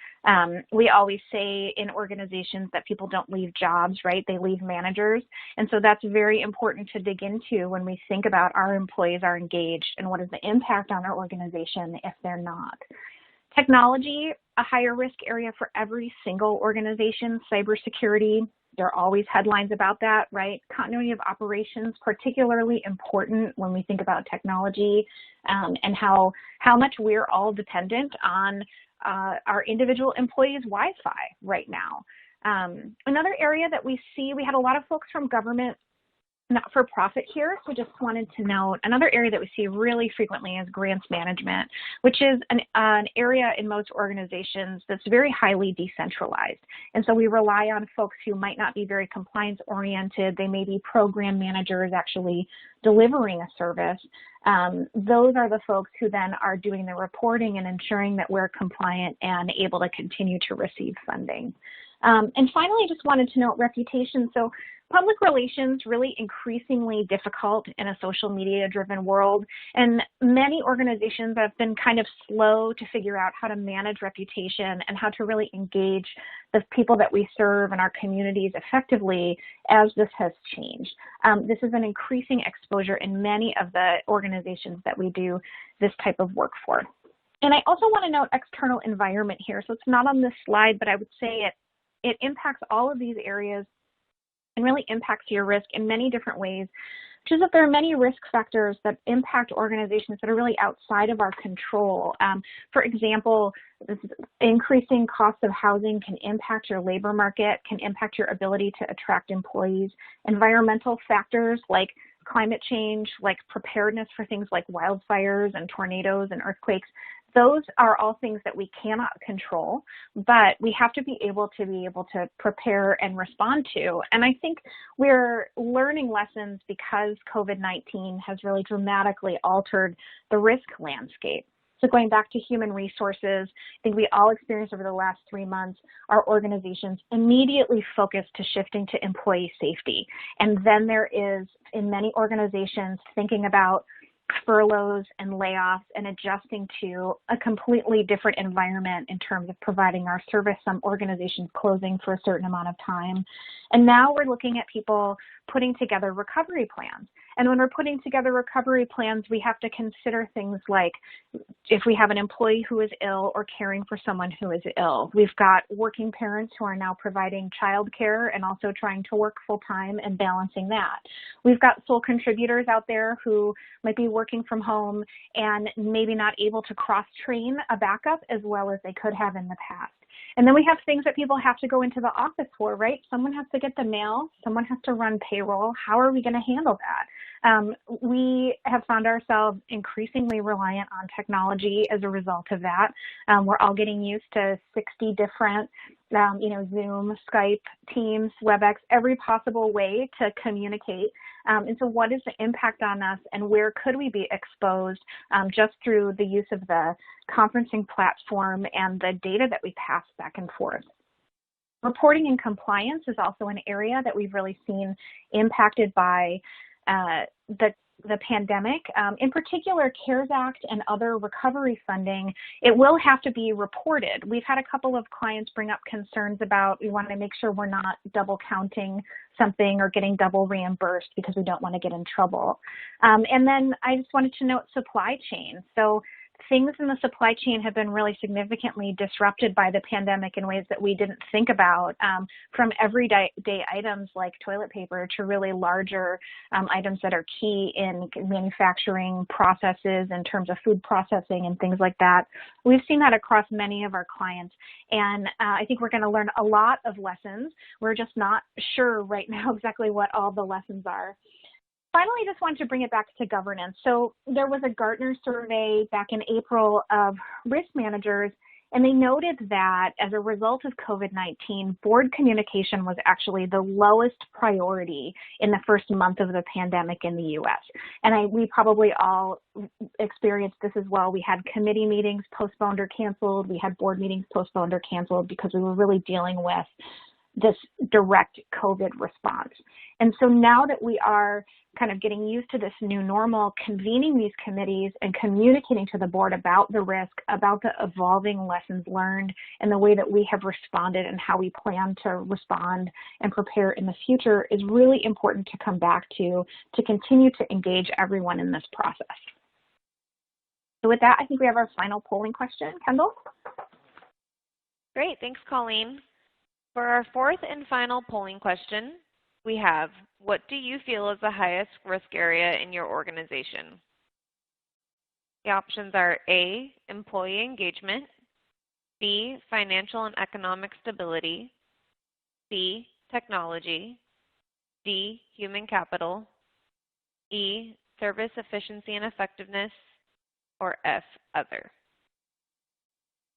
Speaker 4: We always say in organizations that people don't leave jobs, right? They leave managers. And so that's very important to dig into when we think about our employees are engaged and what is the impact on our organization if they're not. Technology, a higher risk area for every single organization. Cybersecurity, there are always headlines about that, right? Continuity of operations, particularly important when we think about technology and how much we're all dependent on our individual employees' Wi-Fi right now. Another area that we see, we had a lot of folks from government not-for-profit here, so just wanted to note another area that we see really frequently is grants management, which is an area in most organizations that's very highly decentralized. And so we rely on folks who might not be very compliance-oriented. They may be program managers actually delivering a service. Those are the folks who then are doing the reporting and ensuring that we're compliant and able to continue to receive funding. And finally, just wanted to note reputation. So public relations really increasingly difficult in a social media-driven world, and many organizations have been kind of slow to figure out how to manage reputation and how to really engage the people that we serve in our communities effectively as this has changed. This is an increasing exposure in many of the organizations that we do this type of work for. And I also want to note external environment here. So it's not on this slide, but I would say it impacts all of these areas and really impacts your risk in many different ways, which is that there are many risk factors that impact organizations that are really outside of our control. For example, this increasing cost of housing can impact your labor market, can impact your ability to attract employees. Environmental factors like climate change, like preparedness for things like wildfires and tornadoes and earthquakes, those are all things that we cannot control, but we have to be able to prepare and respond to. And I think we're learning lessons because COVID-19 has really dramatically altered the risk landscape. So going back to human resources, I think we all experienced over the last 3 months, our organizations immediately focused to shifting to employee safety. And then there is, in many organizations, thinking about furloughs and layoffs and adjusting to a completely different environment in terms of providing our service, some organizations closing for a certain amount of time. And now we're looking at people putting together recovery plans. And when we're putting together recovery plans, we have to consider things like if we have an employee who is ill or caring for someone who is ill. We've got working parents who are now providing childcare and also trying to work full-time and balancing that. We've got sole contributors out there who might be working from home and maybe not able to cross-train a backup as well as they could have in the past. And then we have things that people have to go into the office for, right? Someone has to get the mail, someone has to run payroll. How are we going to handle that? We have found ourselves increasingly reliant on technology as a result of that. We're all getting used to 60 different, Zoom, Skype, Teams, WebEx, every possible way to communicate. And so what is the impact on us and where could we be exposed just through the use of the conferencing platform and the data that we pass back and forth? Reporting and compliance is also an area that we've really seen impacted by the pandemic. In particular, CARES Act and other recovery funding, it will have to be reported. We've had a couple of clients bring up concerns about we want to make sure we're not double counting something or getting double reimbursed because we don't want to get in trouble. And then I just wanted to note supply chain. So things in the supply chain have been really significantly disrupted by the pandemic in ways that we didn't think about, from everyday items like toilet paper to really larger items that are key in manufacturing processes in terms of food processing and things like that. We've seen that across many of our clients, and I think we're going to learn a lot of lessons. We're just not sure right now exactly what all the lessons are. Finally, I just wanted to bring it back to governance. So there was a Gartner survey back in April of risk managers, and they noted that as a result of COVID-19, board communication was actually the lowest priority in the first month of the pandemic in the U.S. And we probably all experienced this as well. We had committee meetings postponed or canceled. We had board meetings postponed or canceled because we were really dealing with this direct COVID response. And so now that we are kind of getting used to this new normal, convening these committees and communicating to the board about the risk, about the evolving lessons learned and the way that we have responded and how we plan to respond and prepare in the future is really important to come back to continue to engage everyone in this process. So with that, I think we have our final polling question. Kendall?
Speaker 1: Great, thanks, Colleen. For our fourth and final polling question, we have, what do you feel is the highest risk area in your organization? The options are A, employee engagement, B, financial and economic stability, C, technology, D, human capital, E, service efficiency and effectiveness, or F, other.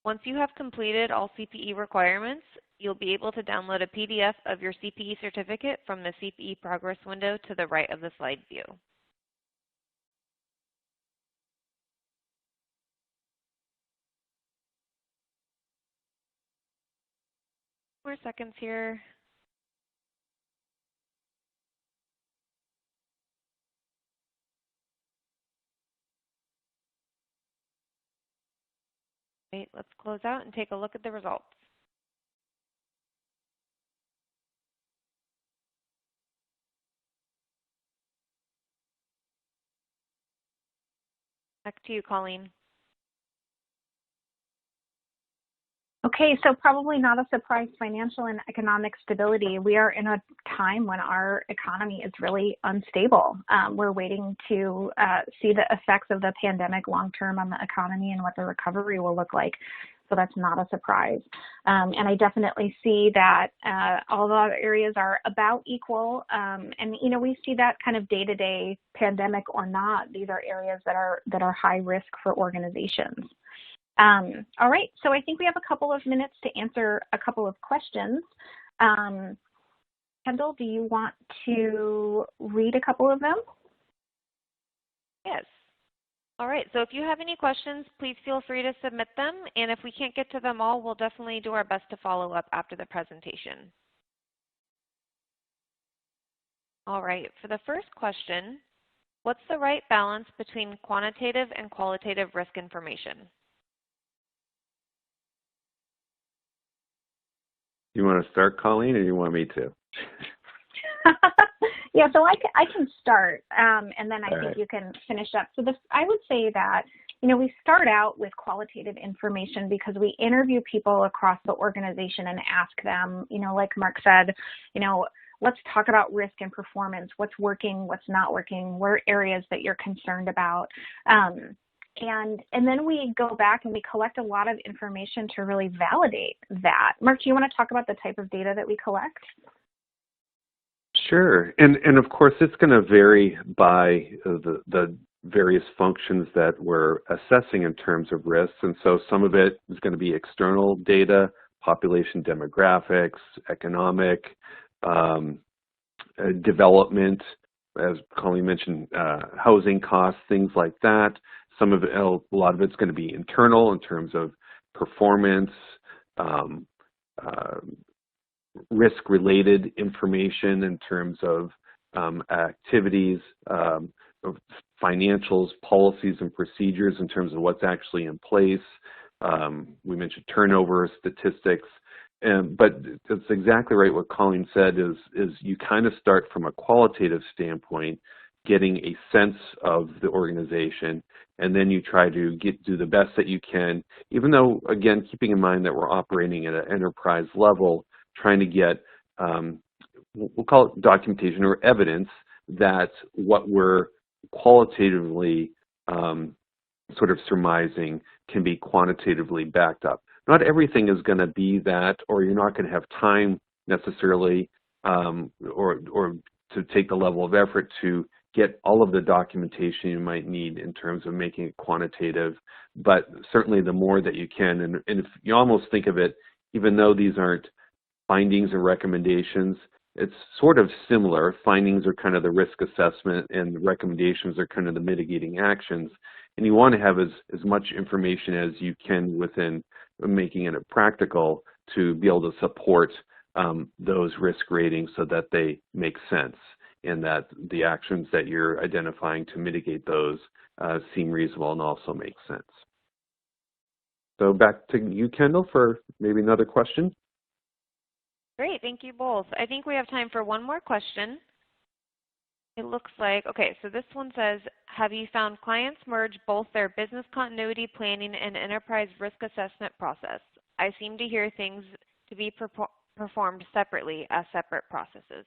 Speaker 1: Once you have completed all CPE requirements, you'll be able to download a PDF of your CPE certificate from the CPE progress window to the right of the slide view. More seconds here. Okay, let's close out and take a look at the results. Back to you, Colleen.
Speaker 4: Okay, so probably not a surprise, financial and economic stability. We are in a time when our economy is really unstable. We're waiting to see the effects of the pandemic long-term on the economy and what the recovery will look like. So that's not a surprise. And I definitely see that all the other areas are about equal. And, you know, we see that kind of day-to-day, pandemic or not. These are areas that are high risk for organizations. All right, so I think we have a couple of minutes to answer a couple of questions. Kendall, do you want to read a couple of them?
Speaker 1: Yes. All right, so if you have any questions, please feel free to submit them. And if we can't get to them all, we'll definitely do our best to follow up after the presentation. All right, for the first question, what's the right balance between quantitative and qualitative risk information?
Speaker 3: You want to start, Colleen, or you want me to?
Speaker 4: Yeah, so I can start, and then I think you can finish up. So I would say that, you know, we start out with qualitative information because we interview people across the organization and ask them, you know, like Mark said, you know, let's talk about risk and performance, what's working, what's not working, what are areas that you're concerned about. And then we go back and we collect a lot of information to really validate that. Mark, do you want to talk about the type of data that we collect?
Speaker 3: Sure, and of course it's going to vary by the various functions that we're assessing in terms of risks, and so some of it is going to be external data, population demographics, economic, development, as Colleen mentioned, housing costs, things like that. Some of it, a lot of it's going to be internal in terms of performance, risk-related information in terms of activities, financials, policies, and procedures in terms of what's actually in place. We mentioned turnover statistics, but it's exactly right what Colleen said is you kind of start from a qualitative standpoint, getting a sense of the organization, and then you try to do the best that you can, even though, again, keeping in mind that we're operating at an enterprise level, trying to get, we'll call it documentation or evidence that what we're qualitatively sort of surmising can be quantitatively backed up. Not everything is going to be that, or you're not going to have time necessarily, or to take the level of effort to get all of the documentation you might need in terms of making it quantitative, but certainly the more that you can, and if you almost think of it, even though these aren't findings or recommendations, it's sort of similar. Findings are kind of the risk assessment and the recommendations are kind of the mitigating actions, and you want to have as much information as you can within making it practical to be able to support those risk ratings so that they make sense and that the actions that you're identifying to mitigate those seem reasonable and also make sense. So back to you, Kendall, for maybe another question.
Speaker 1: Great, thank you both. I think we have time for one more question. It looks like, okay, so this one says, have you found clients merge both their business continuity planning and enterprise risk assessment process? I seem to hear things to be performed separately as separate processes.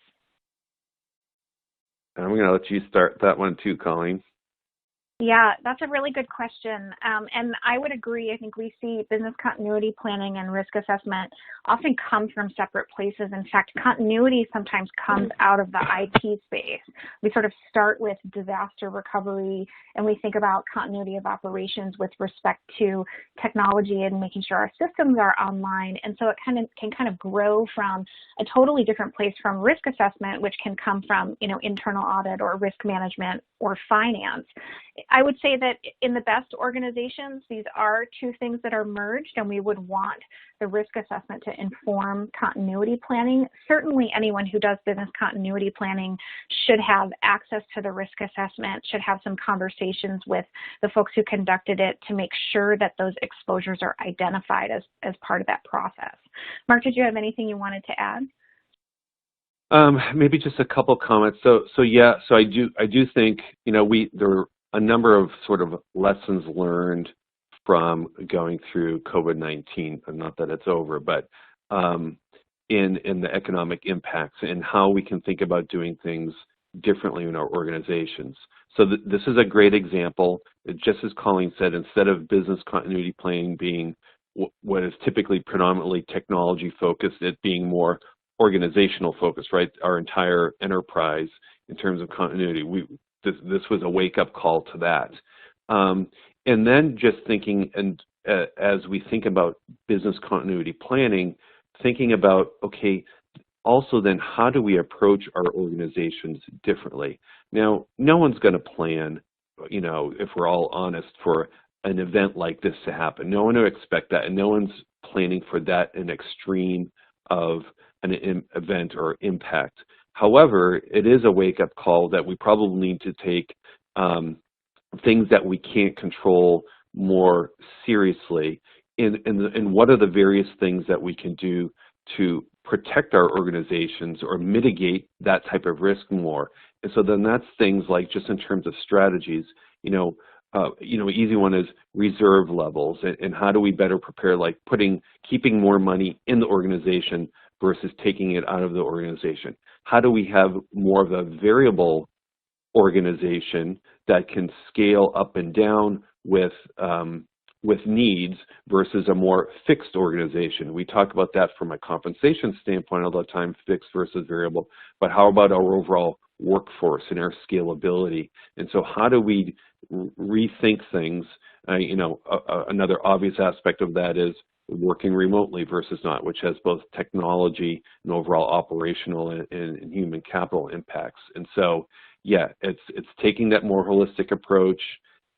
Speaker 3: I'm going to let you start that one too, Colleen.
Speaker 4: Yeah, that's a really good question. And I would agree. I think we see business continuity planning and risk assessment often come from separate places. In fact, continuity sometimes comes out of the IT space. We sort of start with disaster recovery and we think about continuity of operations with respect to technology and making sure our systems are online. And so it can kind of grow from a totally different place from risk assessment, which can come from, internal audit or risk management or finance. I would say that in the best organizations, these are two things that are merged, and we would want the risk assessment to inform continuity planning. Certainly anyone who does business continuity planning should have access to the risk assessment, should have some conversations with the folks who conducted it to make sure that those exposures are identified as part of that process. Mark, did you have anything you wanted to add?
Speaker 3: Maybe just a couple comments. So I do think, there are a number of sort of lessons learned from going through COVID-19, not that it's over, but in the economic impacts and how we can think about doing things differently in our organizations. So this is a great example. Just as Colleen said, instead of business continuity planning being what is typically predominantly technology focused, it being more organizational focused, right? Our entire enterprise in terms of continuity. This was a wake-up call to that. And then just thinking, and as we think about business continuity planning, thinking about, okay, also then how do we approach our organizations differently? Now, no one's going to plan, if we're all honest, for an event like this to happen. No one would expect that, and no one's planning for that an extreme of an event or impact. However, it is a wake-up call that we probably need to take things that we can't control more seriously, and what are the various things that we can do to protect our organizations or mitigate that type of risk more. And so then that's things like, just in terms of strategies, easy one is reserve levels, and how do we better prepare, like keeping more money in the organization versus taking it out of the organization. How do we have more of a variable organization that can scale up and down with needs versus a more fixed organization? We talk about that from a compensation standpoint all the time, fixed versus variable, but how about our overall workforce and our scalability? And so how do we rethink things? Another obvious aspect of that is working remotely versus not, which has both technology and overall operational and human capital impacts. And so, yeah, it's taking that more holistic approach,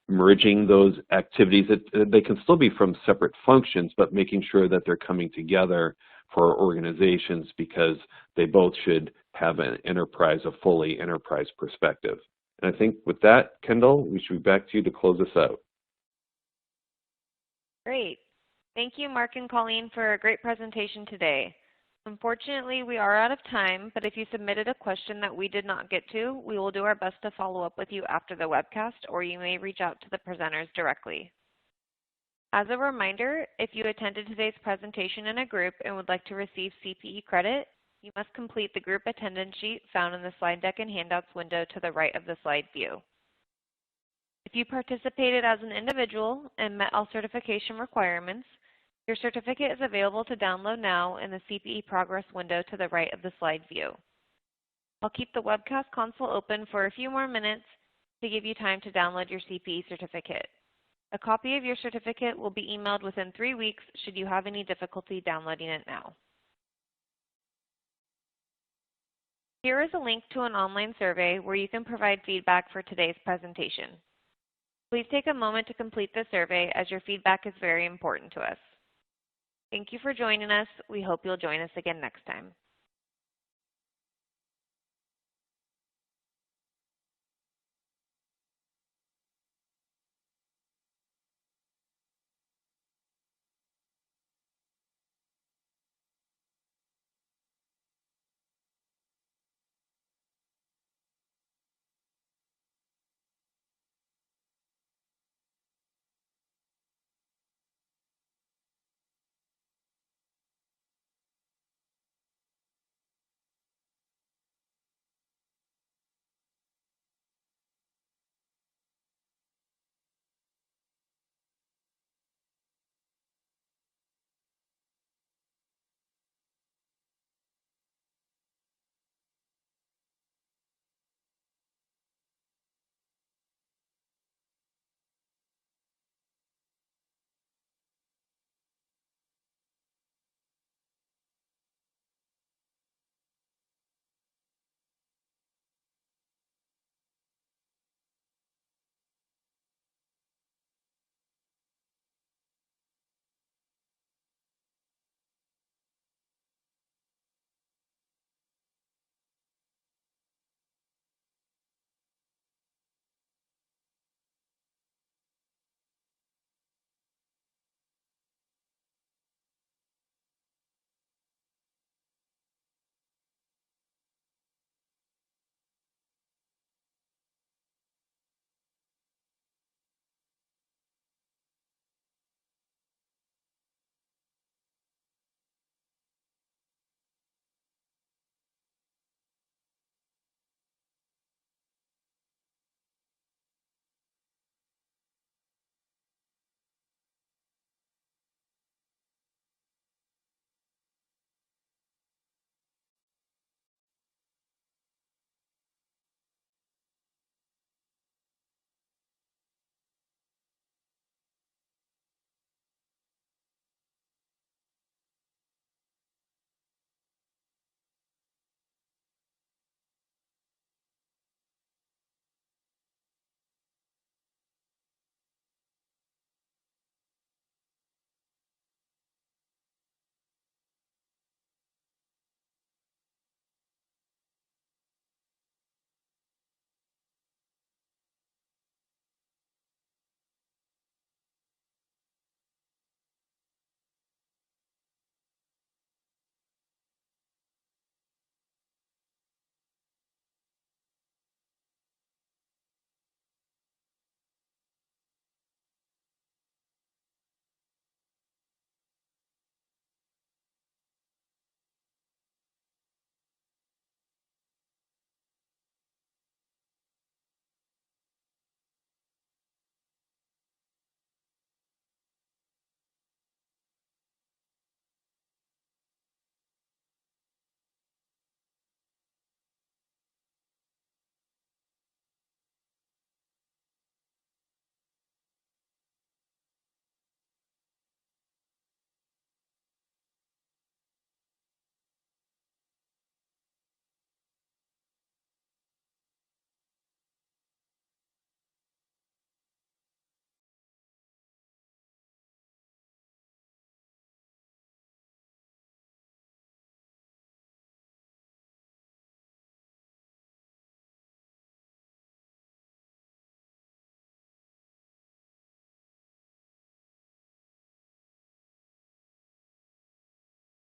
Speaker 3: merging those activities that they can still be from separate functions, but making sure that they're coming together for our organizations, because they both should have a fully enterprise perspective. And I think with that, Kendall, we should be back to you to close this out.
Speaker 1: Great. Thank you, Mark and Colleen, for a great presentation today. Unfortunately, we are out of time, but if you submitted a question that we did not get to, we will do our best to follow up with you after the webcast, or you may reach out to the presenters directly. As a reminder, if you attended today's presentation in a group and would like to receive CPE credit, you must complete the group attendance sheet found in the slide deck and handouts window to the right of the slide view. If you participated as an individual and met all certification requirements, your certificate is available to download now in the CPE progress window to the right of the slide view. I'll keep the webcast console open for a few more minutes to give you time to download your CPE certificate. A copy of your certificate will be emailed within 3 weeks should you have any difficulty downloading it now. Here is a link to an online survey where you can provide feedback for today's presentation. Please take a moment to complete the survey, as your feedback is very important to us. Thank you for joining us. We hope you'll join us again next time.